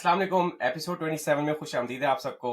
अस्सलाम वालेकुम। एपिसोड 27 में खुश आमदीद है आप सबको।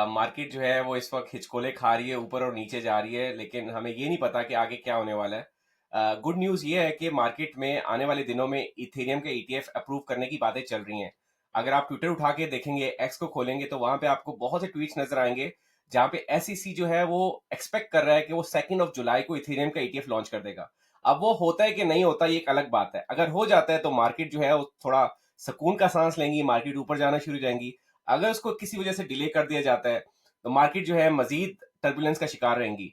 मार्केट जो है वो इस वक्त हिचकोले खा रही है, ऊपर और नीचे जा रही है, लेकिन हमें ये नहीं पता कि आगे क्या होने वाला है। गुड न्यूज़ ये है कि मार्केट में आने वाले दिनों में इथेरियम के ईटीएफ अप्रूव करने की बातें चल रही हैं। अगर आप ट्विटर उठा के देखेंगे, एक्स को खोलेंगे, तो वहां पे आपको बहुत से ट्वीट्स नजर आएंगे जहां पे एसईसी जो है वो एक्सपेक्ट कर रहा है कि वो 2 जुलाई को इथेरियम का ईटीएफ लॉन्च कर देगा। अब वो होता है कि नहीं होता, ये एक अलग बात है। अगर हो जाता है तो मार्केट जो है वो थोड़ा सुकून का सांस लेंगी, मार्केट ऊपर जाना शुरू हो जाएंगी। अगर उसको किसी वजह से डिले कर दिया जाता है तो मार्केट जो है मजीद टर्बुलेंस का शिकार रहेंगी।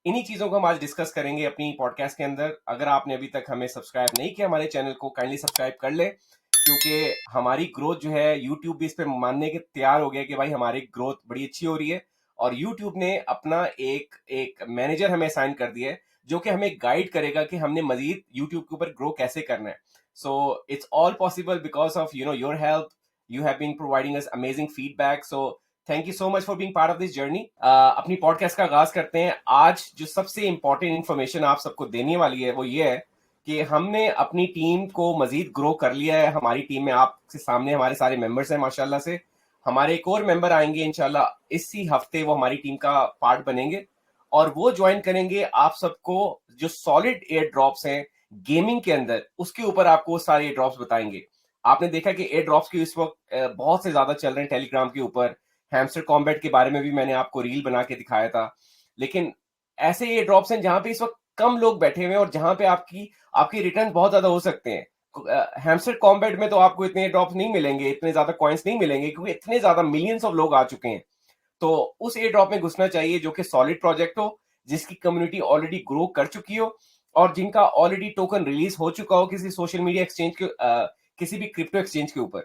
इन्हीं चीजों को हम आज डिस्कस करेंगे अपनी पॉडकास्ट के अंदर। अगर आपने अभी तक हमें सब्सक्राइब नहीं किया हमारे चैनल को, काइंडली सब्सक्राइब कर ले, क्योंकि हमारी ग्रोथ जो है यूट्यूब भी इस पे मानने के तैयार हो गया कि भाई हमारी ग्रोथ बड़ी अच्छी हो रही है। और यूट्यूब ने अपना एक एक मैनेजर हमें असाइन कर दिया है जो कि हमें गाइड करेगा कि हमने मजीद यूट्यूब के ऊपर ग्रो कैसे करना है। So it's all possible because of your help. You have been providing us amazing feedback. So thank you so much for being part of this journey. अपनी पॉडकास्ट का आगाज करते हैं। आज जो सबसे इम्पोर्टेंट इन्फॉर्मेशन आप सबको देने वाली है वो ये है कि हमने अपनी टीम को मजीद ग्रो कर लिया है। हमारी टीम में आपके सामने हमारे सारे मेंबर्स हैं माशाल्लाह से। हमारे एक और मेंबर आएंगे इंशाल्लाह इसी हफ्ते, वो हमारी टीम का पार्ट बनेंगे और वो ज्वाइन करेंगे आप सबको जो सॉलिड एयर ड्रॉप्स हैं गेमिंग के अंदर, उसके ऊपर आपको सारे एयर ड्रॉप्स बताएंगे। आपने देखा कि एयर ड्रॉप्स के इस वक्त बहुत से ज्यादा चल रहे हैं टेलीग्राम के ऊपर। हैमस्टर कॉम्बैट के बारे में भी मैंने आपको रील बना के दिखाया था। लेकिन ऐसे एयर ड्रॉप्स हैं जहां पे इस वक्त कम लोग बैठे हुए हैं और जहां पे आपकी रिटर्न बहुत ज्यादा हो सकते हैं। हैमस्टर कॉम्बैट में तो आपको इतने ड्रॉप्स नहीं मिलेंगे, इतने ज्यादा कॉइन्स नहीं मिलेंगे, क्योंकि इतने ज्यादा मिलियंस ऑफ लोग आ चुके हैं। तो उस एयर ड्रॉप में घुसना चाहिए जो कि सॉलिड प्रोजेक्ट हो, जिसकी कम्युनिटी ऑलरेडी ग्रो कर चुकी हो और जिनका ऑलरेडी टोकन रिलीज हो चुका हो किसी सोशल मीडिया एक्सचेंज के किसी भी क्रिप्टो एक्सचेंज के ऊपर।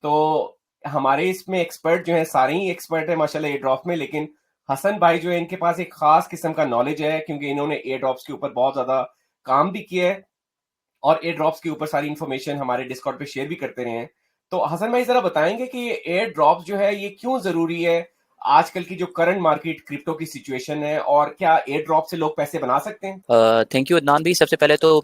तो हमारे इसमें एक्सपर्ट जो है सारे ही एक्सपर्ट है माशाल्लाह एयर ड्रॉप में, लेकिन हसन भाई जो है इनके पास एक खास किस्म का नॉलेज है क्योंकि इन्होंने एयर ड्रॉप्स के ऊपर बहुत ज्यादा काम भी किया है और एयर ड्रॉप्स के ऊपर सारी इन्फॉर्मेशन हमारे डिस्कॉर्ड पे शेयर भी करते रहे हैं। तो हसन भाई जरा बताएंगे कि ये एयर ड्रॉप्स जो है ये क्यों जरूरी है आजकल की जो करंट मार्केट क्रिप्टो की सिचुएशन है, और क्या एयर ड्रॉप से लोग पैसे बना सकते हैं? थैंक यू अदनान भाई। सबसे पहले तो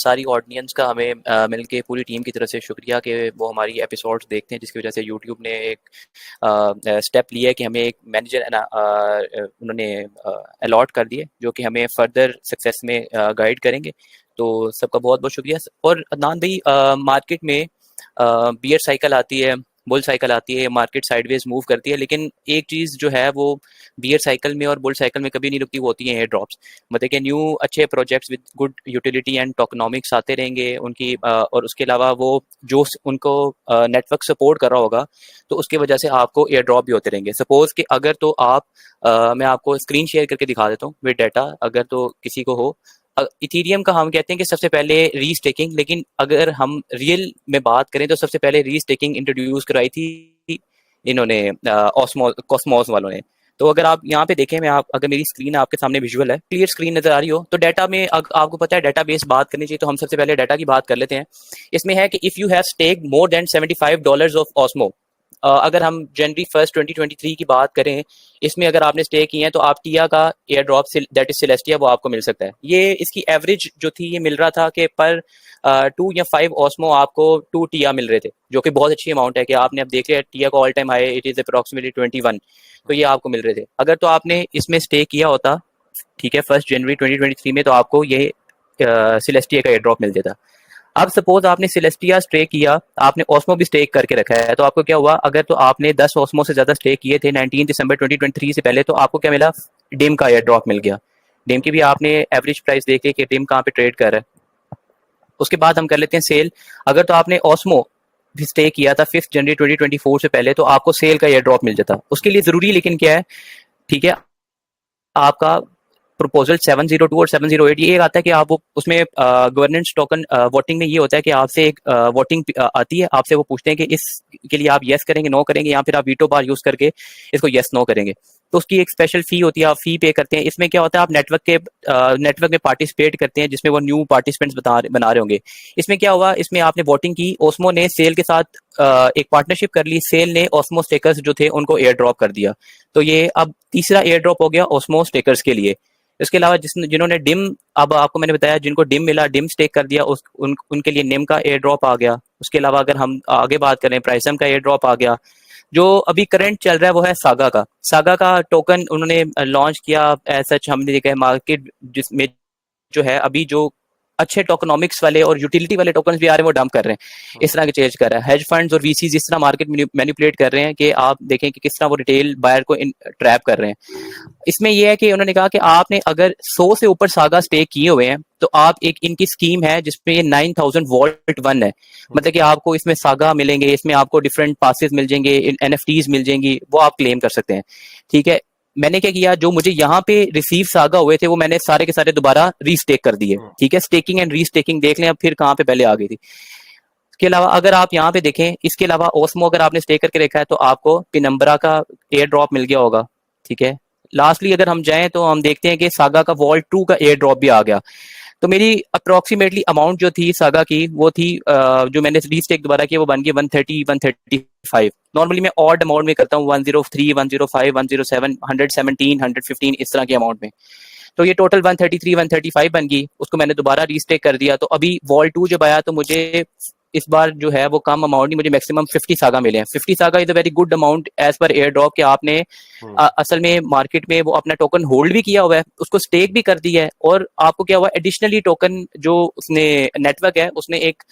सारी ऑडियंस का हमें मिलके पूरी टीम की तरफ से शुक्रिया कि वो हमारी एपिसोड्स देखते हैं, जिसकी वजह से यूट्यूब ने एक स्टेप लिया है कि हमें एक मैनेजर उन्होंने अलॉट कर दिए जो कि हमें फर्दर सक्सेस में गाइड करेंगे। तो सबका बहुत बहुत शुक्रिया। और अदनान भाई, मार्केट में बियर साइकिल आती है, बुल साइकिल आती है, मार्केट साइडवेज मूव करती है, लेकिन एक चीज़ जो है वो बियर साइकिल में और बुल साइकिल में कभी नहीं रुकती, वो होती है एयर ड्रॉप्स। मतलब कि न्यू अच्छे projects with good utility and tokenomics आते रहेंगे उनकी, और उसके अलावा वो जो उनको नेटवर्क सपोर्ट कर रहा होगा तो उसकी वजह से आपको एयर ड्रॉप भी होते रहेंगे। सपोज कि अगर तो आप मैं आपको स्क्रीन शेयर करके दिखा देता हूँ विद डाटा, अगर तो किसी को हो। इथीरियम का हम कहते हैं कि सबसे पहले रीस्टेकिंग, लेकिन अगर हम रियल में बात करें तो सबसे पहले रीस्टेकिंग इंट्रोड्यूस कराई थी इन्होंने कॉस्मोस वालों ने। तो अगर आप यहाँ पे देखें, अगर मेरी स्क्रीन आपके सामने विजुअल है, क्लियर स्क्रीन नजर आ रही हो, तो डाटा में आपको पता है डाटाबेस बात करनी चाहिए, तो हम सबसे पहले डाटा की बात कर लेते हैं। इसमें है कि if you have stake more than $75 of Osmo, अगर हम जनवरी 1 2023 की बात करें, इसमें अगर आपने स्टे किए हैं तो आप टिया का air drop that is Celestia वो आपको मिल सकता है। ये इसकी एवरेज जो थी ये मिल रहा था कि पर 2 या 5 ऑस्मो आपको 2 टिया मिल रहे थे, जो कि बहुत अच्छी अमाउंट है कि आपने अब देख लिया टिया का all time high it is approximately 21, तो ये आपको मिल रहे थे। अगर तो आपने इसमें स्टे किया होता, ठीक है, 1 जनवरी 2023 में, तो आपको ये सेलेस्टिया का एयर ड्रॉप मिल जाता। अब सपोज आपने सेलेस्टिया स्टेक किया, आपने ऑस्मो भी स्टेक करके रखा है, तो आपको क्या हुआ? अगर तो आपने 10 ऑस्मो से ज्यादा स्टेक किए थे 19 दिसंबर 2023 से पहले, तो आपको क्या मिला? डिम का एयर ड्रॉप मिल गया। डिम की भी आपने एवरेज प्राइस देख ली कि डिम कहाँ पे ट्रेड कर रहा है। उसके बाद हम कर लेते हैं सेल। अगर तो आपने ऑस्मो भी स्टे किया था 5 जनवरी 2024 से पहले, तो आपको सेल का एयर ड्रॉप मिल जाता। उसके लिए जरूरी लेकिन क्या है, ठीक है, आपका प्रपोजल 702 और 708 ये आता है कि आप वो उसमें गवर्नेंस टोकन वोटिंग में ये होता है कि आपसे एक वोटिंग आती है, आपसे वो पूछते हैं कि इसके लिए आप येस करेंगे, नो करेंगे, या फिर आप वीटो बार यूज करके इसको येस नो करेंगे। तो उसकी एक स्पेशल फी होती है, आप फी पे करते हैं। इसमें क्या होता है, आप नेटवर्क में पार्टिसिपेट करते हैं जिसमें वो न्यू पार्टिसिपेंट्स बना रहे होंगे। इसमें क्या हुआ, इसमें आपने वोटिंग की, ओस्मो ने सेल के साथ एक पार्टनरशिप कर ली, सेल ने ओस्मो स्टेकर्स जो थे उनको एयर ड्रॉप कर दिया। तो ये अब तीसरा एयर ड्रॉप हो गया ओस्मो स्टेकर्स के लिए। इसके अलावा जिन्होंने डिम, अब आपको मैंने बताया जिनको डिम मिला, डिम स्टेक कर दिया, उनके लिए निम का एयर ड्रॉप आ गया। उसके अलावा अगर हम आगे बात करें, प्राइसम का एयर ड्रॉप आ गया। जो अभी करंट चल रहा है वो है सागा का टोकन उन्होंने लॉन्च किया। एज सच हमने देखा है मार्केट जिसमें जो है अभी जो अच्छे टोकनॉमिक्स वाले और यूटिलिटी वाले टोकन्स भी आ रहे हैं वो डंप कर रहे हैं, इस तरह के चेंज कर रहा है। हेज फंड्स और वीसीज इस तरह मार्केट मैनिपुलेट कर रहे हैं कि आप देखें कि किस तरह वो रिटेल बायर को ट्रैप कर रहे हैं। इसमें यह है कि उन्होंने कहा कि आपने अगर 100 से ऊपर सागा स्टेक किए हुए हैं तो आप एक इनकी स्कीम है जिसमें ये 9000 वॉल्ट वन है, मतलब कि आपको इसमें सागा मिलेंगे, इसमें आपको डिफरेंट पासेस मिल जाएंगे, एनएफटीज मिल जाएंगी, वो आप क्लेम कर सकते हैं। ठीक है, मैंने क्या किया, जो मुझे यहाँ पे रिसीव सागा हुए थे वो मैंने सारे के सारे दोबारा रीस्टेक कर दिए। ठीक है, स्टेकिंग एंड रीस्टेकिंग देख लें अब फिर कहाँ पे पहले आ गई थी। इसके अलावा अगर आप यहाँ पे देखें, इसके अलावा ओस्मो अगर आपने स्टे करके रखा है तो आपको पिनम्बरा का एयर ड्रॉप मिल गया होगा। ठीक है, लास्टली अगर हम जाएं तो हम देखते हैं कि सागा का वॉल्ट 2 का एयर ड्रॉप भी आ गया। तो मेरी अप्रोक्सीमेटली अमाउंट जो थी सागा की वो थी जो मैंने रीस्टेक दोबारा किया वो बन गई 130 135। नॉर्मली मैं ऑड अमाउंट में करता हूँ 103 105 107 117 115 इस तरह के अमाउंट में। तो ये टोटल 133 135 बन गई, उसको मैंने दोबारा रीस्टेक कर दिया। तो अभी वॉल 2 जब आया तो मुझे इस बार जो है वो कम अमाउंट नहीं, मुझे मैक्सिमम 50 सागा मिले हैं। 50 Saga is a very good amount as per air drop, कि आपने असल में मार्केट में वो अपना टोकन होल्ड भी किया हुआ है, उसको स्टेक भी कर दिया है, और आपको क्या हुआ एडिशनली टोकन जो उसने नेटवर्क है उसने एक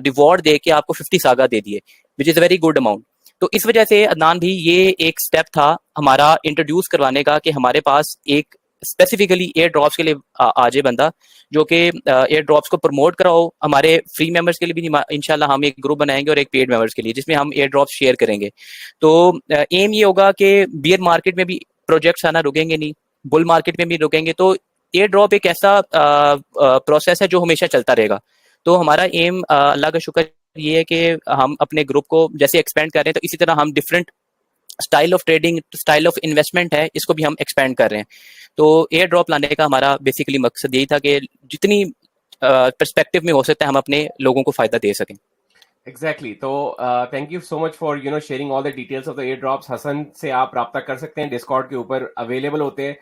रिवॉर्ड दे के आपको 50 सागा दे दिए, which is a very good amount. तो इस वजह से अदनान भी ये एक स्टेप था हमारा इंट्रोड्यूस करवाने का कि हमारे पास एक स्पेसिफिकली एयर ड्रॉप्स के लिए आ जाए बंदा जो कि एयर ड्रॉप्स को प्रमोट कराओ। हमारे फ्री मेंबर्स के लिए भी इंशाल्लाह हम एक ग्रुप बनाएंगे और एक पेड मेंबर्स के लिए जिसमें हम एयर ड्रॉप्स शेयर करेंगे। तो एम ये होगा कि बियर मार्केट में भी प्रोजेक्ट्स आना रुकेंगे नहीं, बुल मार्केट में भी रुकेंगे, तो एयर ड्रॉप एक ऐसा प्रोसेस है जो हमेशा चलता रहेगा। तो हमारा एम अल्लाह का शुक्र ये है कि हम अपने ग्रुप को जैसे एक्सपेंड कर रहे हैं तो इसी तरह हम different style of trading, style of investment है, इसको भी हम एक्सपेंड कर रहे हैं। तो एयर ड्रॉप लाने का हमारा बेसिकली मकसद यही था कि जितनी पर्सपेक्टिव में हो सकता है हम अपने लोगों को फायदा दे सकें। एग्जैक्टली तो thank you so much for sharing all the details of the air drops. Hasan से आप राब्ता कर सकते हैं, डिस्कॉर्ड के ऊपर अवेलेबल होते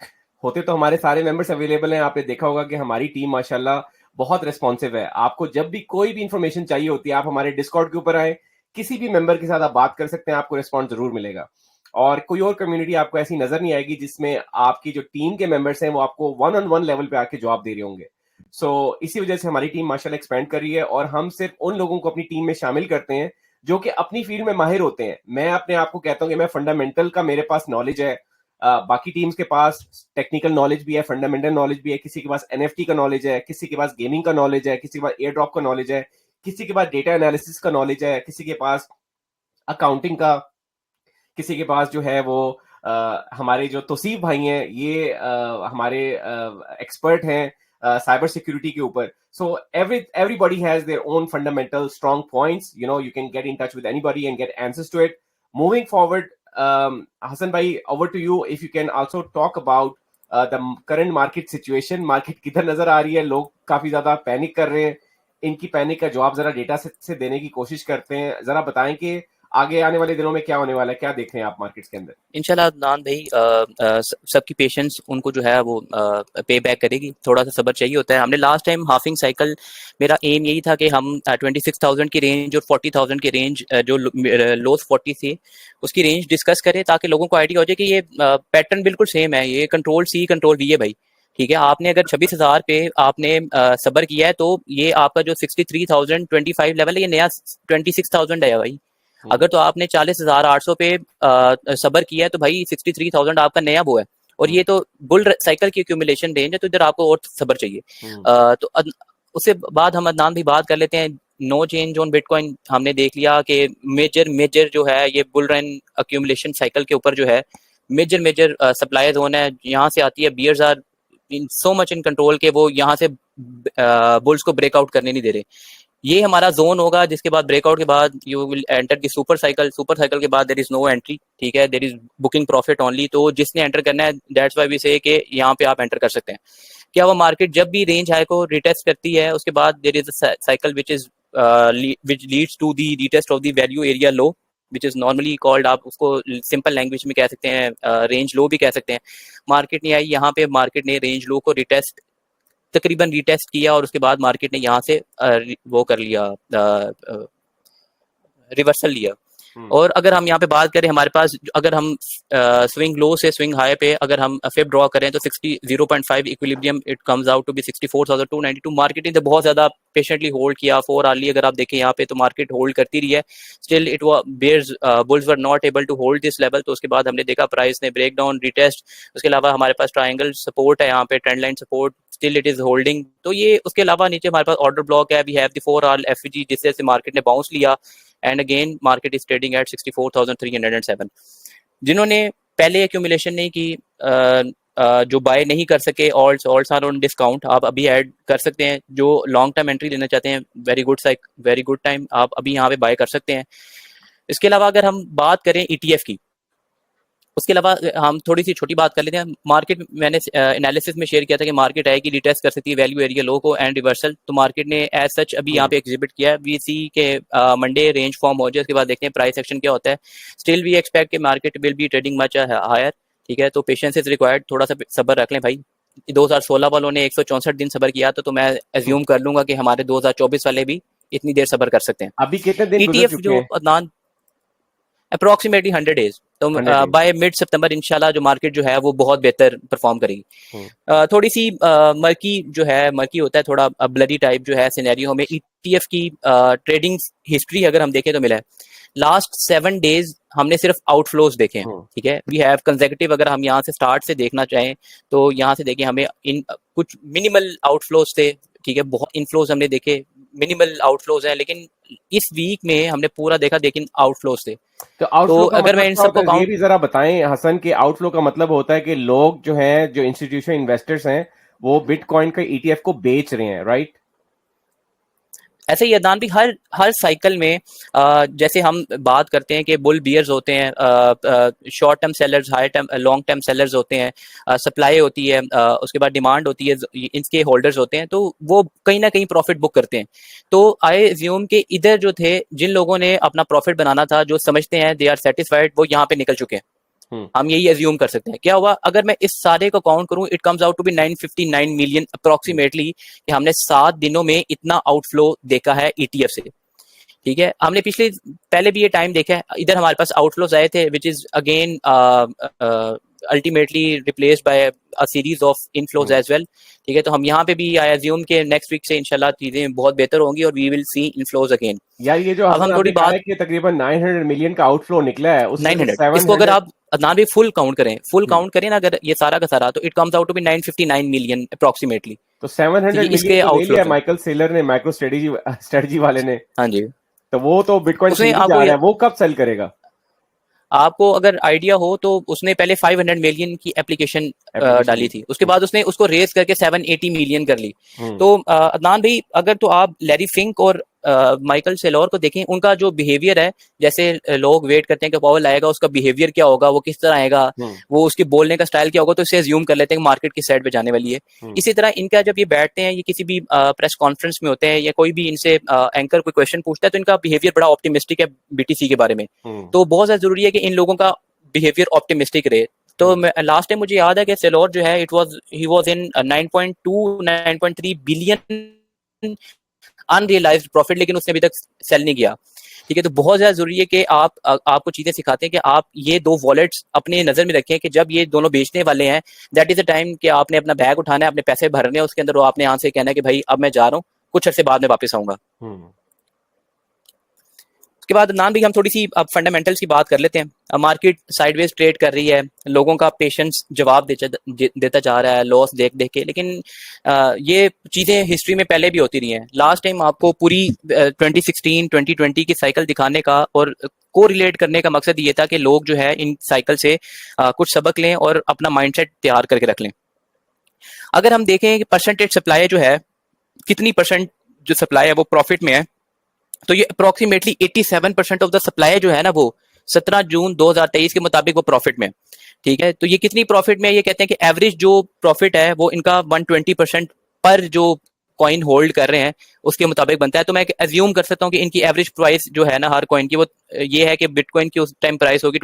तो हमारे सारे मेंबर्स अवेलेबल हैं। आपने देखा होगा कि हमारी टीम माशाल्लाह बहुत रिस्पॉन्सिव है। आपको जब भी कोई भी इंफॉर्मेशन चाहिए होती है आप हमारे डिस्कॉर्ड के ऊपर आए, किसी भी मेंबर के साथ आप बात कर सकते हैं, आपको रिस्पॉन्स जरूर मिलेगा। और कोई और कम्युनिटी आपको ऐसी नजर नहीं आएगी जिसमें आपकी जो टीम के मेंबर्स हैं वो आपको वन ऑन वन लेवल पे आके जवाब दे रहे होंगे। इसी वजह से हमारी टीम माशाल्लाह एक्सपेंड कर रही है और हम सिर्फ उन लोगों को अपनी टीम में शामिल करते हैं जो कि अपनी फील्ड में माहिर होते हैं। मैं अपने आप को कहता हूं कि मैं फंडामेंटल का मेरे पास नॉलेज है, बाकी टीम्स के पास टेक्निकल नॉलेज भी है, फंडामेंटल नॉलेज भी है, किसी के पास एनएफटी का नॉलेज है, किसी के पास गेमिंग का नॉलेज है, किसी के पास एयर ड्रॉप का नॉलेज है, किसी के पास डेटा एनालिसिस का नॉलेज है, किसी के पास अकाउंटिंग का, किसी के पास जो है वो हमारे जो तौसीफ भाई हैं ये हमारे एक्सपर्ट हैं साइबर सिक्योरिटी के ऊपर। सो everybody has their own fundamental strong points. You can get in touch with anybody and get answers to it. Moving forward, Hassan bhai, over to you. If you can also talk about the current market situation. Market किधर नजर आ रही है, लोग काफी ज्यादा panic कर रहे हैं, इनकी पैनिक का जवाब जरा डेटा से देने की कोशिश करते हैं। जरा बताएं कि आगे आने वाले दिनों में क्या होने वाला है, क्या देख रहे हैं आप मार्केट्स के अंदर? इंशाल्लाह अदनान भाई सबकी पेशेंस उनको जो है वो पे बैक करेगी, थोड़ा सा सब्र चाहिए होता है। हमने लास्ट टाइम हाफिंग साइकिल, मेरा एम यही था कि हम 26,000 की रेंज और 40,000 की रेंज जो लोस 40 थी उसकी रेंज डिस्कस करें ताकि लोगों को आइडिया हो जाए कि ये पैटर्न बिल्कुल सेम है, ये कंट्रोल सी कंट्रोल वी है भाई। ठीक है, आपने अगर 26,000 पे आपने सब्र किया है तो ये आपका जो 63,025 लेवल है ये नया 26,000 है भाई। अगर तो आपने 40,800 पे सबर किया है तो भाई 63,000 आपका नया वो है, और ये तो बुल साइकिल की एक्यूमुलेशन रेंज है, तो इधर आपको और सबर चाहिए। तो उससे बाद हम अदनान भी बात कर लेते हैं नो चेंज ऑन बिटकॉइन। हमने देख लिया कि मेजर जो है ये बुल रन एक्यूमुलेशन साइकिल के ऊपर जो है मेजर सप्लाई जोन है, यहाँ से आती है। Bears are in so much in control के वो यहाँ से बुल्स को ब्रेकआउट करने नहीं दे रहे। ये हमारा जोन होगा, जिसके बाद ब्रेकआउट के बाद you will enter the super cycle के बाद देयर इज नो एंट्री। ठीक है, there is booking profit only. तो जिसने एंटर करना है दैट्स व्हाई वी से कि यहाँ पे आप एंटर कर सकते हैं। क्या वो मार्केट जब भी रेंज हाई को रिटेस्ट करती है उसके बाद there is a cycle which leads to the retest of the value area low, which is normally called, आप उसको सिंपल लैंग्वेज में कह सकते हैं रेंज लो भी कह सकते हैं। मार्केट ने आई यहाँ पे, मार्केट ने रेंज लो को रिटेस्ट तकरीबन रिटेस्ट किया और उसके बाद मार्केट ने यहाँ से वो कर लिया, रिवर्सल लिया। हम्म। और अगर हम यहाँ पे बात करें हमारे पास अगर हम स्विंग लो से स्विंग हाई पे अगर हम फिब ड्रॉ करें तो 0.5 equilibrium it comes out to be 64,292। Market ने बहुत ज्यादा पेशेंटली होल्ड किया 4 आवर्ली अगर आप देखें यहाँ पे तो मार्केट होल्ड करती रही है। Still it bears bulls were not able to hold this level. तो उसके बाद हमने देखा प्राइस ने ब्रेक डाउन रिटेस्ट। उसके अलावा हमारे पास ट्राइंगल सपोर्ट है यहाँ पे, trend line support, still it is holding. तो ये उसके अलावा नीचे हमारे पास ऑर्डर ब्लॉक है, we have the 4 hour FEG जिससे मार्केट ने बाउंस लिया and again market is trading at 64,307। जिन्होंने पहले एक्यूमुलेशन नहीं की जो बाय नहीं कर सके ऑल्ट्स आर ऑन डिस्काउंट, आप अभी ऐड कर सकते हैं। जो लॉन्ग टर्म एंट्री लेना चाहते हैं वेरी गुड टाइम, आप अभी यहाँ पे बाय कर सकते हैं। इसके अलावा अगर हम बात करें ईटीएफ की, उसके अलावा हम थोड़ी सी छोटी बात कर लेते हैं। मार्केट मैंने एनालिसिस में शेयर किया था कि मार्केट आएगी रिटेस्ट कर सकती है वैल्यू एरिया लो को एंड रिवर्सल। तो मार्केट ने एज सच अभी यहाँ पे एग्जिबिट किया है। वी सी के मंडे रेंज फॉर्म हो जाए, उसके बाद देखते हैं प्राइस एक्शन क्या होता है। स्टिल वी एक्सपेक्ट कि market will be trading much higher. ठीक है, तो पेशेंस इज रिक्वायर्ड, थोड़ा सा सब्र रख लें भाई। 2016 वालों ने 164 दिन सब्र किया तो मैं एज्यूम कर लूंगा कि हमारे 2024 वाले भी इतनी देर सब्र कर सकते हैं। अभी कितने दिन गुजर ईटीएफ चुके जो हैं? अदनान अप्रोक्सीमेटली 100 डेज, तो 100 days। बाय मिड सितंबर इंशाल्लाह जो मार्केट जो है वो बहुत बेहतर परफॉर्म करेगी। थोड़ी सी मर्की जो है, मर्की होता है थोड़ा ब्लडी टाइप जो है सिनेरियो में ईटीएफ की ट्रेडिंग हिस्ट्री अगर हम देखें तो मिला है लास्ट 7 डेज हमने सिर्फ आउटफ्लोज देखे हैं। ठीक है, वी हैव कंसेक्यूटिव, अगर हम यहाँ से स्टार्ट से देखना चाहें तो यहाँ से देखें हमें इन कुछ मिनिमल आउटफ्लोज थे। ठीक है, बहुत इनफ्लोज हमने देखे, मिनिमल आउटफ्लोज हैं, लेकिन इस वीक में हमने पूरा देखा लेकिन आउटफ्लोज थे। तो आउटफ्लो का अगर मतलब मैं इन क्या होता सबको है, ये काउंट भी जरा बताएं हसन। कि आउटफ्लो का मतलब होता है कि लोग जो हैं, जो इंस्टीट्यूशन इन्वेस्टर्स हैं, वो बिटकॉइन का ईटीएफ को बेच रहे हैं, राइट? ऐसे ही अदनान भी हर साइकिल में जैसे हम बात करते हैं कि बुल बियर्स होते हैं, short term sellers, high term long term sellers होते हैं, सप्लाई होती है, उसके बाद डिमांड होती है, इनके होल्डर्स होते हैं, तो वो कहीं ना कहीं प्रॉफिट बुक करते हैं। तो आई एज्यूम के इधर जो थे, जिन लोगों ने अपना प्रॉफिट बनाना था, जो समझते हैं दे आर सेटिस्फाइड, वो यहाँ पे निकल चुके हैं। हम यही एज्यूम कर सकते हैं। क्या हुआ अगर मैं इस सारे को काउंट करूं, it comes out to be 959 million approximately, कि हमने 7 दिनों में इतना आउटफ्लो देखा है ईटीएफ से। ठीक है, हमने पिछले पहले भी ये टाइम देखा है, इधर हमारे पास आउटफ्लोज आए थे which is again ultimately replaced by a series of inflows as well. ठीक है, तो हम यहाँ पे भी आई एज्यूम के नेक्स्ट वीक से इंशाल्लाह चीजें बहुत बेहतर होंगी और we will see inflows again. यार ये जो अब हसन हम आपने थोड़ी कहा बात है कि तकरीबन 900 मिलियन का आउटफ्लो निकला है, उसमें से 900, इसको अगर 700। आप अदनान भी फुल काउंट करें, ना अगर ये सारा का सारा, तो it comes out to be 959 million approximately. तो 700 मिलियन इसके तो ले आउटफ्लो लिया से। माइकल सेलर ने, माइक्रो स्ट्रेटजी वाले ने। हाँ जी, तो वो तो बिटकॉइन उसने खरीदी जा रहा है, वो कब सेल करेगा? आपको अगर आइडिया हो तो उसने पहले 500 मिलियन की एप्लीकेशन डाली थी, उसके बाद उसने उसको रेज करके 780 मिलियन कर ली। तो अदनान भाई अगर तो आप लैरी फिंक और माइकल सेलोर को देखें, उनका जो बिहेवियर है, जैसे लोग वेट करते हैं कि पावल आएगा, उसका बिहेवियर क्या होगा, वो किस तरह आएगा, वो उसके बोलने का स्टाइल क्या होगा, तो इसे अज्यूम कर लेते हैं मार्केट की साइड पे जाने वाली है। इसी तरह इनका जब ये बैठते हैं, ये किसी भी प्रेस कॉन्फ्रेंस में होते हैं या कोई भी इनसे एंकर कोई क्वेश्चन पूछता है, तो इनका बिहेवियर बड़ा ऑप्टिमिस्टिक है बीटीसी के बारे में। तो बहुत ज्यादा जरूरी है कि इन लोगों का बिहेवियर ऑप्टिमिस्टिक रहे। तो लास्ट टाइम मुझे याद है कि सेलोर जो है he was in 9.2 9.3 billion unrealised profit, लेकिन उसने अभी तक सेल नहीं किया। ठीक है, तो बहुत ज्यादा जरूरी है कि आपको चीजें सिखाते हैं कि आप ये दो वॉलेट्स अपने नजर में रखें कि जब ये दोनों बेचने वाले हैं, दैट इज द टाइम कि आपने अपना बैग उठाना है, अपने पैसे भरने हैं उसके अंदर, आपने यहाँ से कहना है कि भाई अब मैं जा रहा हूँ, कुछ अर्से बाद में वापस आऊंगा। उसके बाद नाम भी हम थोड़ी सी अब फंडामेंटल्स की बात कर लेते हैं। मार्केट साइडवेज ट्रेड कर रही है, लोगों का पेशेंस जवाब देता जा रहा है लॉस देख देख के, लेकिन ये चीजें हिस्ट्री में पहले भी होती रही हैं। लास्ट टाइम आपको पूरी 2016 2020 की साइकिल दिखाने का और को रिलेट करने का मकसद ये था कि लोग जो है इन साइकिल से कुछ सबक लें और अपना माइंडसेट तैयार करके रख लें। अगर हम देखें कि परसेंटेज सप्लाई जो है, कितनी परसेंट जो सप्लाई है वो प्रॉफिट में है, तो ये अप्रोक्सीमेटली 87% ऑफ द सप्लाई जो है ना, वो 17 जून 2023 के मुताबिक वो प्रॉफिट में। ठीक है, तो ये कितनी प्रॉफिट में है, ये कहते हैं कि एवरेज जो प्रॉफिट है वो इनका 120% पर जो कॉइन होल्ड कर रहे हैं उसके मुताबिक बनता है। तो मैं एज्यूम कर सकता हूँ कि इनकी एवरेज प्राइस जो है ना हर कॉइन की, वो ये है कि बिटकॉइन की उस टाइम प्राइस होगी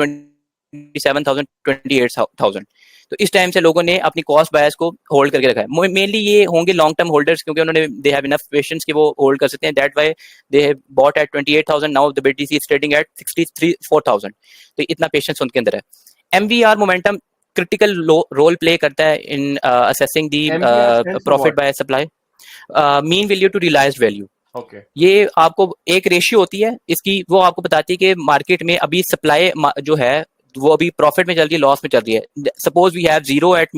27,000 28,000। तो इस टाइम से लोगों ने अपनी कॉस्ट बायस को होल्ड करके रखा है। मेनली ये होंगे लॉन्ग टर्म होल्डर्स, क्योंकि उन्होंने दे हैव इनफ पेशेंस कि वो होल्ड कर सकते हैं। That why they have bought at 28,000, now the BTC is trading at 63,000। तो इतना पेशेंस उनके अंदर है। MVR momentum critical role play करता है in assessing the MVR stands for profit what? By supply, mean value to realised value. Okay. ये आपको एक रेशियो होती है इसकी, वो आपको बताती है कि मार्केट में अभी सप्लाई जो है वो अभी प्रॉफिट में चल रही है, लॉस में चल रही है। Suppose we have 0 at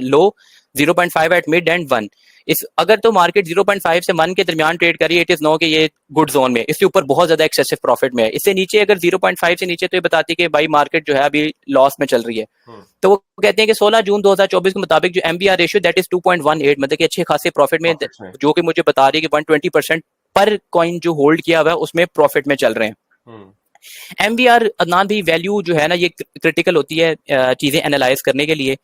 low, 0.5 at mid and 1। इस अगर तो मार्केट 0.5 से 1 के दरमियान ट्रेड कर रही है, इट इज नो कि ये गुड जोन में, इसके ऊपर बहुत ज्यादा एक्सेसिव प्रॉफिट में है। इससे नीचे अगर 0.5 से नीचे, तो ये बताती है कि भाई मार्केट जो है अभी लॉस में चल रही है। तो वो कहते हैं कि 16 जून 2024 के मुताबिक जो MVR रेशियो दैट इज 2.18, मतलब कि अच्छे खासे प्रॉफिट में, Profits में। जो कि मुझे बता रही है कि 120% पर कॉइन जो होल्ड किया हुआ है उसमें प्रॉफिट में चल रहे हैं। MVR अदनान भी वैल्यू जो है ना, ये क्रिटिकल होती है चीजें एनालाइज करने के लिए,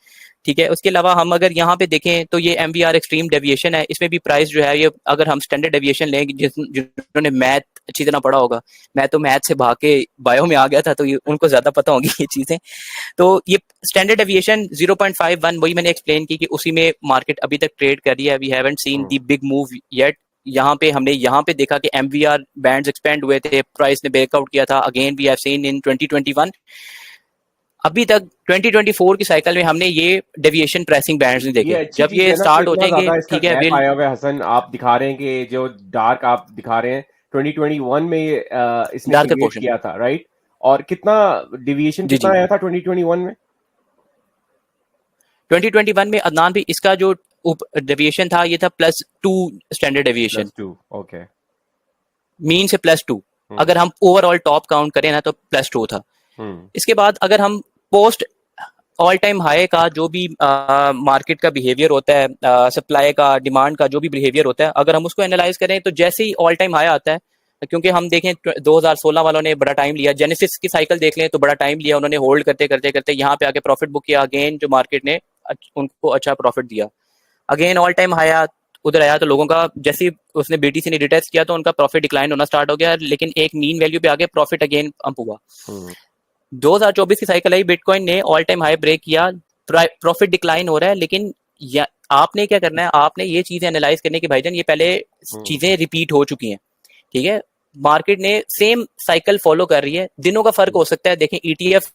ठीक है। उसके अलावा हम अगर यहाँ पे देखें तो ये MVR एक्सट्रीम डेविएशन है, इसमें भी प्राइस जो है ये, अगर हम स्टैंडर्ड डेविएशन लें, जिन्होंने मैथ अच्छी तरह पढ़ा होगा, मैं तो मैथ से भाग के बायो में आ गया था, तो ये उनको ज्यादा पता होगी ये चीजें। तो ये स्टैंडर्ड डेविएशन 0.51, वही मैंने एक्सप्लेन की कि उसी में मार्केट अभी तक ट्रेड कर रही है। We haven't seen the big move yet. हमने यहाँ पे देखा कि MVR बैंड्स एक्सपेंड हुए थे, प्राइस ने ब्रेकआउट किया था। Again we have seen in 2021। अभी तक 2024 की साइकिल में हमने ये डेविएशन प्राइसिंग बैंड्स नहीं ये देखे। अच्छी जब चीज ये है ना, तो स्टार्ट हो इतना जाएंगे, ज्यादा इसका ठीक है, गैप विल आया हुआ है। हसन, आप दिखा रहे हैं कि जो डार्क आप दिखा रहे हैं 2021 में ये इसने डार्कर क्रिएट पोर्शन, किया था, राइट? और कितना डिवीएशन जी कितना जी, आया था 2021 में? 2021 में अदनान भी इसका जो डेविएशन था ये था +2 स्टैंडर्ड डेविएशन, +2, ओके। मीन से +2। अगर हम ओवरऑल टॉप काउंट करें ना तो +2 था। इसके बाद अगर हम पोस्ट ऑल टाइम हाई का जो भी मार्केट का बिहेवियर होता है, सप्लाई का, डिमांड का जो भी बिहेवियर होता है, अगर हम उसको एनालाइज करें तो जैसे ही ऑल टाइम हाई आता है, क्योंकि हम देखें 2016 वालों ने बड़ा टाइम लिया, जेनेसिस की साइकिल देख लें तो बड़ा टाइम लिया उन्होंने, होल्ड करते करते करते यहाँ पे आके प्रॉफिट बुक किया। अगेन जो मार्केट ने उनको अच्छा प्रॉफिट दिया, अगेन ऑल टाइम हाई उधर आया, तो लोगों का जैसे उसने BTC ने रिटेस्ट किया तो उनका प्रॉफिट डिक्लाइन होना स्टार्ट हो गया, लेकिन एक मीन वैल्यू पे आगे प्रॉफिट अगेन पंप हुआ। 2024 की साइकिल आई, बिटकॉइन ने ऑल टाइम हाई ब्रेक किया, प्रॉफिट डिक्लाइन हो रहा है। लेकिन आपने क्या करना है, आपने ये चीजें एनालाइज करने की भाईजान, ये पहले चीजें रिपीट हो चुकी हैं, ठीक है। मार्केट ने सेम साइकिल फॉलो कर रही है, दिनों का फर्क हो सकता है। देखें ETF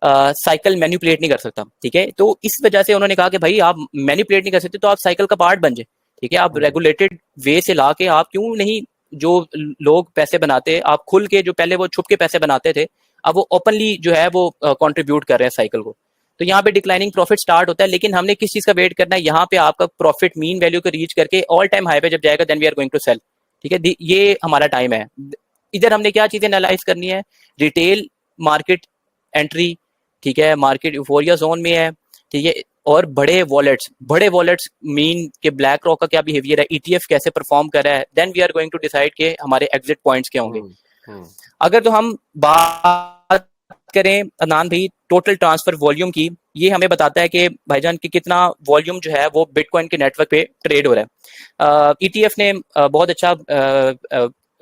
साइकिल मैनिपुलेट नहीं कर सकता, ठीक है। तो इस वजह से उन्होंने कहा कि भाई आप मैनिपुलेट नहीं कर सकते तो आप साइकिल का पार्ट बन जाए, ठीक है। आप रेगुलेटेड वे से ला के, आप क्यों नहीं, जो लोग पैसे बनाते, आप खुल के, जो पहले वो छुप के पैसे बनाते थे, अब वो ओपनली जो है वो कंट्रीब्यूट कर रहे हैं साइकिल को। तो यहाँ पे डिक्लाइनिंग प्रॉफिट स्टार्ट होता है, लेकिन हमने किस चीज का वेट करना है, यहाँ पे आपका प्रॉफिट मीन वैल्यू को रीच करके ऑल टाइम हाई पे जब जाएगा, then we are going to sell, ठीक है। ये हमारा टाइम है। इधर हमने क्या चीजें एनालाइज करनी है, रिटेल मार्केट एंट्री, ठीक है, मार्केट यूफोरिया जोन में है, ठीक है। और बड़े वॉलेट्स मीन के ब्लैक रॉक का क्या बिहेवियर है, ETF कैसे परफॉर्म कर रहा है, then we are going to decide के हमारे एग्जिट पॉइंट्स क्या होंगे। अगर तो हम बात करें अदनान भाई टोटल ट्रांसफर वॉल्यूम की, ये हमें बताता है कि भाईजान की कितना वॉल्यूम जो है वो बिटकॉइन के नेटवर्क पे ट्रेड हो रहा है। ETF ने बहुत अच्छा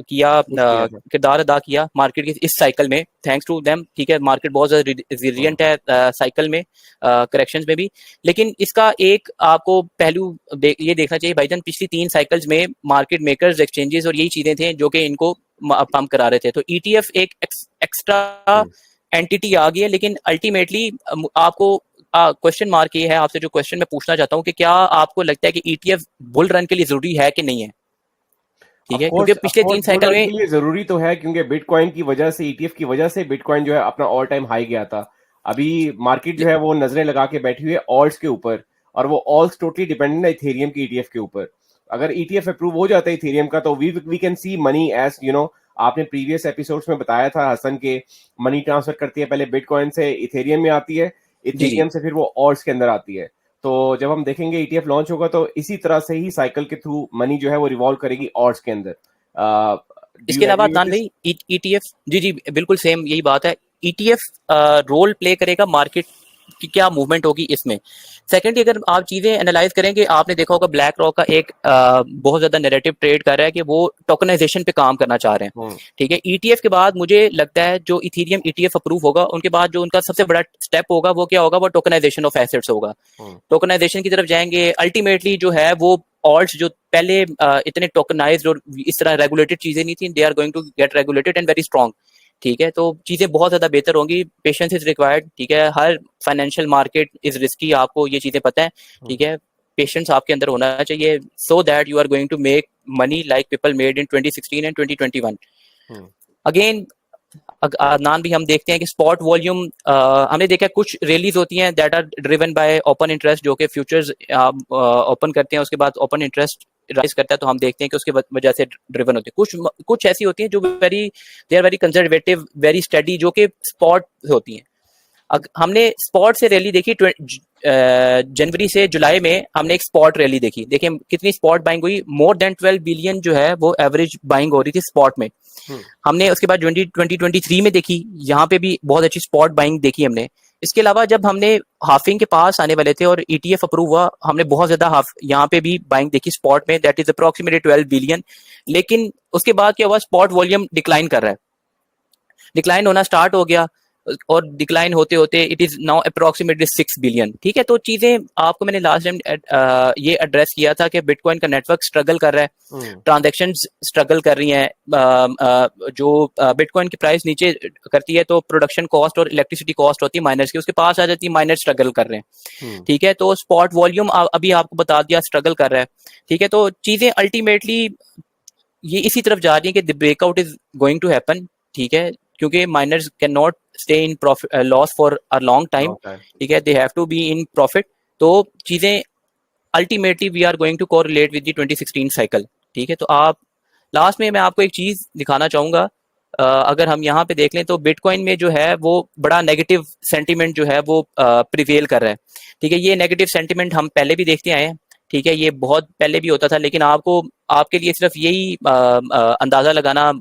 किरदार अदा किया मार्केट की इस साइकिल में, थैंक्स टू देम, ठीक है। मार्केट बहुत ज्यादा रिजिलियंट है साइकिल में, करेक्शंस में भी। लेकिन इसका एक आपको पहलू ये देखना चाहिए भाईजान, पिछली 3 साइकिल्स में मार्केट मेकर्स, एक्सचेंजेस और यही चीजें थे जो कि इनको पंप करा रहे थे। तो ETF एक एक्स्ट्रा एंटिटी आ गई है, लेकिन अल्टीमेटली आपको क्वेश्चन मार्क ये है, आपसे जो क्वेश्चन मैं पूछना चाहता हूँ कि क्या आपको लगता है कि ETF बुल रन के लिए जरूरी है कि नहीं है, ठीक है। क्योंकि पिछले 3 बुल साइकिल रन में के लिए जरूरी तो है, क्योंकि बिटकॉइन की वजह से, ETF की वजह से बिटकॉइन जो है अपना ऑल टाइम हाई गया था। अभी मार्केट जो है वो नजरें लगा के बैठी हुई है ऑल्ट्स के ऊपर, और वो ऑल्ट्स टोटली डिपेंडेंट है इथेरियम की ETF के ऊपर। अगर ETF अप्रूव हो जाता है इथेरियम का, तो we can see money as आपने प्रीवियस एपिसोड्स में बताया था हसन के, मनी ट्रांसफर करती है पहले बिटकॉइन से इथेरियम में आती है, जी जी, इथेरियम से फिर वो ऑल्ट्स के अंदर आती है। तो जब हम देखेंगे ETF लॉन्च होगा तो इसी तरह से ही साइकिल के थ्रू मनी जो है वो रिवॉल्व करेगी ऑल्ट्स के अंदर। डू इसके यू अलावा एग्री विद अदनान दिस? भाई ETF, जी जी बिल्कुल सेम यही बात है। ETF रोल प्ले करेगा मार्केट कि क्या मूवमेंट होगी इसमें। सेकेंडली, अगर आप चीजें एनालाइज करेंगे, आपने देखा होगा ब्लैक रॉक का एक बहुत ज्यादा नैरेटिव ट्रेड कर रहा है कि वो टोकनाइजेशन पे काम करना चाह रहे हैं। हम्म। ठीक है, ईटीएफ के बाद मुझे लगता है जो इथीरियम ईटीएफ अप्रूव होगा, उनके बाद जो उनका सबसे बड़ा स्टेप होगा वो क्या होगा, वो टोकनाइजेशन ऑफ एसेट्स होगा। हम्म। टोकनाइजेशन की तरफ जाएंगे। अल्टीमेटली जो है वो ऑल्ट्स जो पहले इतने टोकनाइज्ड और इस तरह रेगुलेटेड चीजें नहीं थी, they are going to get regulated and very strong. ठीक है, तो चीजें बहुत ज्यादा बेहतर होंगी। Patience is required. ठीक है, हर फाइनेंशियल मार्केट इज रिस्की, आपको ये चीजें पता है। हम्म। ठीक है, पेशेंस आपके अंदर होना चाहिए, so that you are going to make money like people made in 2016 and 2021। Hmm. Again नाम भी हम देखते हैं कि स्पॉट वॉल्यूम हमने देखा कुछ रैलीज होती हैं that are driven by open interest, जो कि फ्यूचर्स ओपन करते हैं, उसके बाद ओपन इंटरेस्ट राइज करता है, तो हम देखते हैं कि उसके वजह से ड्रिवन होती है। कुछ ऐसी होती हैं जो they are very conservative, very steady, जो कि स्पॉट होती हैं। हमने स्पॉट से रैली देखी जनवरी से जुलाई में, हमने एक स्पॉट रैली देखी। देखिए कितनी स्पॉट बाइंग हुई, मोर देन 12 बिलियन जो है वो एवरेज बाइंग हो रही थी स्पॉट में। हम्म। हमने उसके बाद 2023 में देखी, यहाँ पे भी बहुत अच्छी स्पॉट बाइंग देखी हमने। इसके अलावा जब हमने हाफिंग के पास आने वाले थे और ईटीएफ अप्रूव हुआ, हमने बहुत ज्यादा हाफ यहाँ पे भी बाइंग देखी स्पॉट में, दैट इज अप्रोक्सीमेटली 12 बिलियन। लेकिन उसके बाद क्या हुआ, स्पॉट वॉल्यूम डिक्लाइन कर रहा है, डिक्लाइन होना स्टार्ट हो गया, और डिक्लाइन होते होते it is now approximately 6 billion. ठीक है, तो चीजें आपको मैंने लास्ट टाइम ये एड्रेस किया था कि बिटकॉइन का नेटवर्क स्ट्रगल कर रहा है, हम्म। ट्रांजैक्शन स्ट्रगल कर रही हैं। जो बिटकॉइन की प्राइस नीचे करती है तो प्रोडक्शन कॉस्ट और इलेक्ट्रिसिटी कॉस्ट होती है माइनर्स की, उसके पास आ जाती है, माइनर स्ट्रगल कर रहे हैं। हम्म। ठीक है, तो स्पॉट वॉल्यूम अभी आपको बता दिया स्ट्रगल कर रहा है। ठीक है, तो चीजें अल्टीमेटली ये इसी तरफ जा रही है कि the breakout is going to happen. ठीक है, क्योंकि miners can not stay in profit loss for a long time. Long time. ठीक है, they have to be in profit. तो चीजें ultimately we are going to correlate with the 2016 cycle. ठीक है, तो आप लास्ट में मैं आपको एक चीज दिखाना चाहूंगा। अगर हम यहाँ पे देख लें तो बिटकॉइन में जो है वो बड़ा नेगेटिव सेंटीमेंट जो है वो प्रिवेल कर रहा है। ठीक है, ये नेगेटिव सेंटीमेंट हम पहले भी देखते आए हैं। ठीक है, ये बहुत पहले भी होता था, लेकिन आपको आपके लिए सिर्फ यही अंदाजा लगाना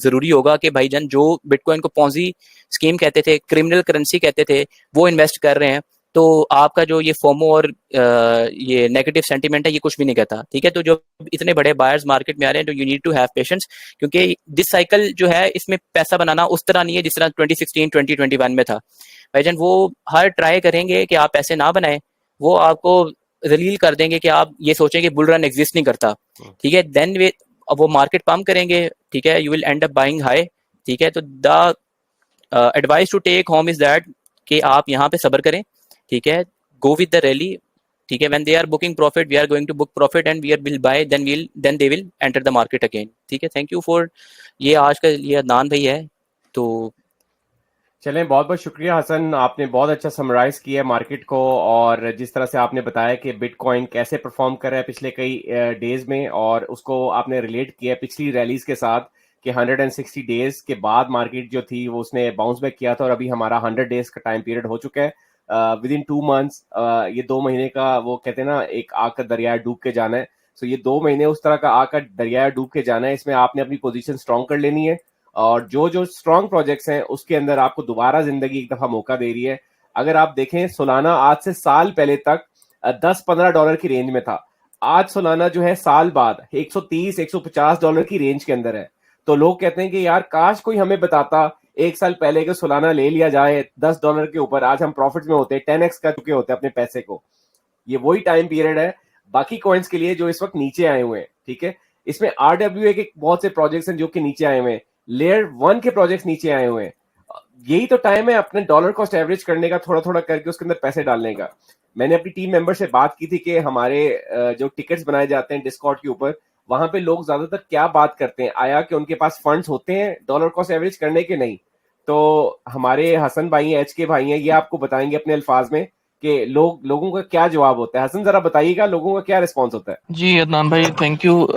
जरूरी होगा कि भाईजान जो बिटकॉइन को पॉन्जी स्कीम कहते थे, क्रिमिनल करेंसी कहते थे, वो इन्वेस्ट कर रहे हैं। तो आपका जो ये फोमो और ये नेगेटिव सेंटीमेंट है, ये कुछ भी नहीं कहता। ठीक है, तो जो इतने बड़े बायर्स मार्केट में आ रहे हैं, तो you need to have patience, क्योंकि दिस साइकिल जो है इसमें पैसा बनाना उस तरह नहीं है जिस तरह 2016 2021 में था। भाईजान वो हर ट्राई करेंगे कि आप पैसे ना बनाएं, वो आपको जलील कर देंगे कि आप ये सोचें कि बुल रन एग्जिस्ट नहीं करता। ठीक है, देन वे अब वो मार्केट पम्प करेंगे। ठीक है, you will end up buying high. ठीक है, तो the advice to take home is that कि आप यहाँ पे सब्र करें। ठीक है, गो विद द रैली। ठीक है, when they are booking profit we are going to book profit and we are will buy, then they will enter the market again. ठीक है, थैंक यू फॉर ये आज का ये अदनान भाई है। तो चलें, बहुत बहुत शुक्रिया हसन, आपने बहुत अच्छा समराइज किया है मार्केट को, और जिस तरह से आपने बताया कि बिटकॉइन कैसे परफॉर्म कर रहा है पिछले कई डेज में, और उसको आपने रिलेट किया है पिछली रैलीज के साथ कि 160 डेज के बाद मार्केट जो थी वो उसने बाउंस बैक किया था, और अभी हमारा 100 डेज का टाइम पीरियड हो चुका है। विद इन 2 मंथ्स, ये 2 महीने का वो कहते हैं ना, एक आग का दरिया डूब के जाना है। सो ये 2 महीने उस तरह का आग का दरिया डूब के जाना है, इसमें आपने अपनी पोजीशन स्ट्रांग कर लेनी है, और जो जो स्ट्रांग प्रोजेक्ट्स हैं उसके अंदर आपको दोबारा जिंदगी एक दफा मौका दे रही है। अगर आप देखें, सोलाना आज से साल पहले तक $10-15 की रेंज में था, आज सोलाना जो है साल बाद $130-150 की रेंज के अंदर है। तो लोग कहते हैं कि यार काश कोई हमें बताता एक साल पहले कि सोलाना ले लिया जाए $10 के ऊपर, आज हम प्रॉफिट में होते, 10x कर चुके होते अपने पैसे को। ये वही टाइम पीरियड है बाकी कॉइन्स के लिए जो इस वक्त नीचे आए हुए हैं। ठीक है, इसमें RWA के बहुत से प्रोजेक्ट्स हैं जो कि नीचे आए हुए हैं, लेयर 1 के प्रोजेक्ट्स नीचे आए हुए हैं। यही तो टाइम है अपने डॉलर कॉस्ट एवरेज करने का, थोड़ा थोड़ा करके उसके अंदर पैसे डालने का। मैंने अपनी टीम मेंबर से बात की थी कि हमारे जो टिकट्स बनाए जाते हैं डिस्कॉर्ड के ऊपर, वहां पे लोग ज्यादातर क्या बात करते हैं, आया कि उनके पास फंड्स होते हैं डॉलर कॉस्ट एवरेज करने के, नहीं। तो हमारे हसन भाई हैं, HK भाई हैं, ये आपको बताएंगे अपने अल्फाज में कि लोगों का क्या जवाब होता है। हसन जरा बताइएगा लोगों का क्या रिस्पॉन्स होता है। जी अदनान भाई, थैंक यू।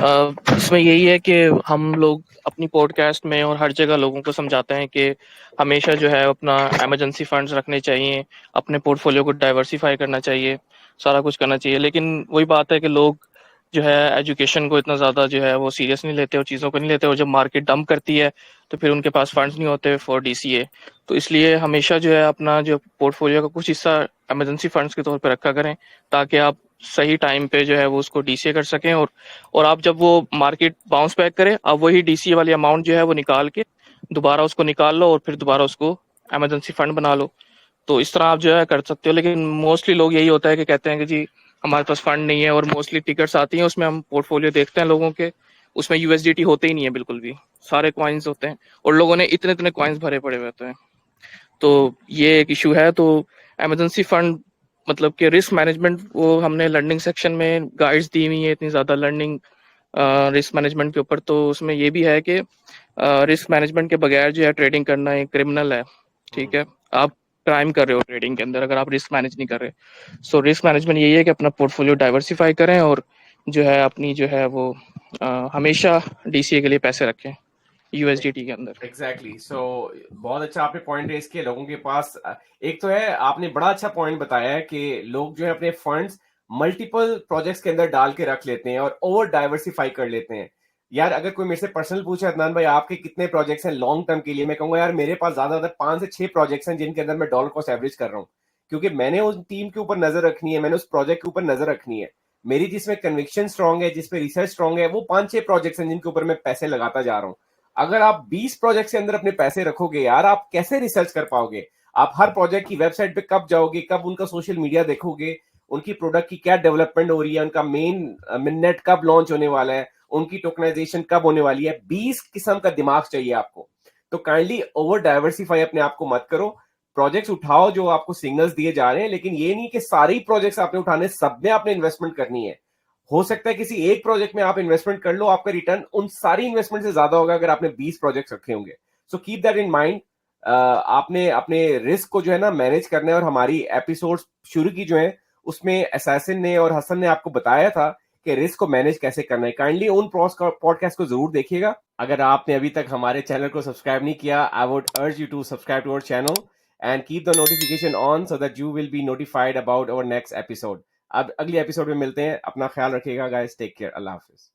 इसमें यही है कि हम लोग अपनी पॉडकास्ट में और हर जगह लोगों को समझाते हैं कि हमेशा जो है अपना इमरजेंसी फंड्स रखने चाहिए, अपने पोर्टफोलियो को डाइवर्सिफाई करना चाहिए, सारा कुछ करना चाहिए। लेकिन वही बात है कि लोग जो है एजुकेशन को इतना ज़्यादा जो है वो सीरियस नहीं लेते और चीज़ों को नहीं लेते, और जब मार्केट डंप करती है तो फिर उनके पास फंड्स नहीं होते फॉर डीसीए। तो इसलिए हमेशा जो है अपना जो पोर्टफोलियो का कुछ हिस्सा इमरजेंसी फंड्स के तौर पे रखा करें, ताकि आप सही टाइम पे जो है वो उसको डीसीए कर सकें, और आप जब वो मार्केट बाउंस बैक करे, आप वही डीसीए वाली अमाउंट जो है वो निकाल के दोबारा उसको निकाल लो और फिर दोबारा उसको इमरजेंसी फंड बना लो। तो इस तरह आप जो है कर सकते हो। लेकिन मोस्टली लोग यही होता है कि कहते हैं कि जी हमारे पास फंड नहीं है, और मोस्टली टिकट्स आती हैं उसमें हम पोर्टफोलियो देखते हैं लोगों के, उसमें यूएसडीटी होते ही नहीं है बिल्कुल भी, सारे कॉइन्स होते हैं और लोगों ने इतने इतने कॉइन्स भरे पड़े हुए होते हैं। तो ये एक इशू है। तो इमरजेंसी फंड मतलब कि रिस्क मैनेजमेंट, वो हमने लर्निंग सेक्शन में गाइड्स दी हुई है इतनी ज़्यादा लर्निंग रिस्क मैनेजमेंट के ऊपर। तो उसमें ये भी है कि रिस्क मैनेजमेंट के बगैर जो है ट्रेडिंग करना एक क्रिमिनल है। ठीक है, आप क्राइम कर रहे हो ट्रेडिंग के अंदर अगर आप रिस्क मैनेज नहीं कर रहे। सो रिस्क मैनेजमेंट यही है कि अपना पोर्टफोलियो डाइवर्सिफाई करें और जो है अपनी जो है वो हमेशा डीसीए के लिए पैसे रखें यूएसडीटी के अंदर। एग्जैक्टली सो बहुत अच्छा आपने पॉइंट रेज किया। लोगों के पास एक तो है, आपने बड़ा अच्छा पॉइंट बताया है कि लोग जो है अपने फंड्स मल्टीपल प्रोजेक्ट्स के अंदर डाल के रख लेते हैं और ओवर डाइवर्सिफाई कर लेते हैं। यार अगर कोई मेरे से पर्सनल पूछे अदनान भाई आपके कितने प्रोजेक्ट्स हैं लॉन्ग टर्म के लिए, मैं कहूंगा यार मेरे पास ज्यादा ज्यादा 5 से 6 प्रोजेक्ट्स हैं जिनके अंदर मैं डॉलर कॉस्ट एवरेज कर रहा हूँ, क्योंकि मैंने उस टीम के ऊपर नजर रखनी है, मैंने उस प्रोजेक्ट के ऊपर नजर रखनी है। मेरी जिसमें कन्विक्शन स्ट्रांग है, जिसपे रिसर्च स्ट्रांग है, वो 5-6 प्रोजेक्ट्स हैं जिनके ऊपर मैं पैसे लगाता जा रहा हूँ। अगर आप 20 प्रोजेक्ट के अंदर अपने पैसे रखोगे यार, आप कैसे रिसर्च कर पाओगे? आप हर प्रोजेक्ट की वेबसाइट पे कब जाओगे, कब उनका सोशल मीडिया देखोगे, उनकी प्रोडक्ट की क्या डेवलपमेंट हो रही है, उनका मेन मिननेट कब लॉन्च होने वाला है, उनकी टोकनाइजेशन कब होने वाली है? 20 किस्म का दिमाग चाहिए आपको। तो काइंडली ओवर डाइवर्सिफाई अपने आप को मत करो। प्रोजेक्ट्स उठाओ जो आपको सिग्नल्स दिए जा रहे हैं, लेकिन ये नहीं कि सारे ही प्रोजेक्ट्स आपने उठाने, सब में आपने इन्वेस्टमेंट करनी है। हो सकता है किसी एक प्रोजेक्ट में आप इन्वेस्टमेंट कर लो, आपका रिटर्न उन सारी इन्वेस्टमेंट से ज्यादा होगा अगर आपने 20 प्रोजेक्ट रखे होंगे। So keep that in mind. आपने अपने रिस्क को जो है ना मैनेज करना है, और हमारी एपिसोड शुरू की जो है उसमें असैसिन ने और हसन ने आपको बताया था कि रिस्क को मैनेज कैसे करना है। काइंडली उन पॉडकास्ट को जरूर देखिएगा। अगर आपने अभी तक हमारे चैनल को सब्सक्राइब नहीं किया, I would urge you to subscribe to our channel and keep the notification on so that you will be notified about our next episode. अब अगली एपिसोड में मिलते हैं। अपना ख्याल रखिएगा गाइस, टेक केयर, अल्लाह हाफिज।